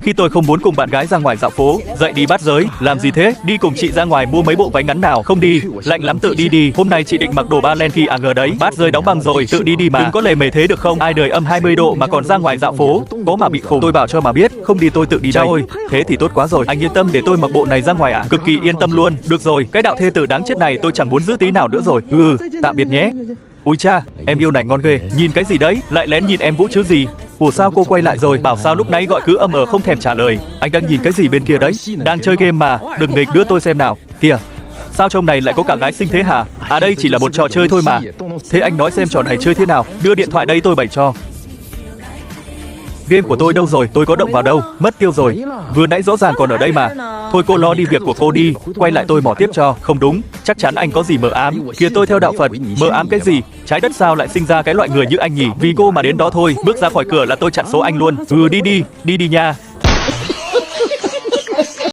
Khi tôi không muốn cùng bạn gái ra ngoài dạo phố, dậy đi bát giới, làm gì thế? Đi cùng chị ra ngoài mua mấy bộ váy ngắn nào. Không đi, lạnh lắm tự đi đi. Hôm nay chị định mặc đồ ba len khi AG đấy. Bát giới đóng băng rồi, tự đi đi mà. Đừng có lề mề thế được không? Ai đời âm 20 độ mà còn ra ngoài dạo phố, có mà bị khùng. Tôi bảo cho mà biết, không đi tôi tự đi đây. Ôi, thế thì tốt quá rồi. Anh yên tâm để tôi mặc bộ này ra ngoài ạ. Cực kỳ yên tâm luôn. Được rồi, cái đạo thê tử đáng chết này tôi chẳng muốn giữ tí nào nữa rồi. Tạm biệt nhé. Ui cha, em yêu này ngon ghê. Nhìn cái gì đấy, lại lén nhìn em Vũ chứ gì. Ủa sao cô quay lại rồi? Bảo sao lúc nãy gọi cứ âm không thèm trả lời. Anh đang nhìn cái gì bên kia đấy? Đang chơi game mà, đừng nghịch đưa tôi xem nào. Kìa, sao trong này lại có cả gái xinh thế hả? À đây chỉ là một trò chơi thôi mà. Thế anh nói xem trò này chơi thế nào? Đưa điện thoại đây tôi bày cho. Game của tôi đâu rồi? Tôi có động vào đâu? Mất tiêu rồi. Vừa nãy rõ ràng còn ở đây mà. Thôi cô lo đi việc của cô đi. Quay lại tôi mò tiếp cho. Không đúng, chắc chắn anh có gì mờ ám. Kìa tôi theo đạo Phật. Mờ ám cái gì? Trái đất sao lại sinh ra cái loại người như anh nhỉ? Vì cô mà đến đó thôi. Bước ra khỏi cửa là tôi chặn số anh luôn. Đi đi nha.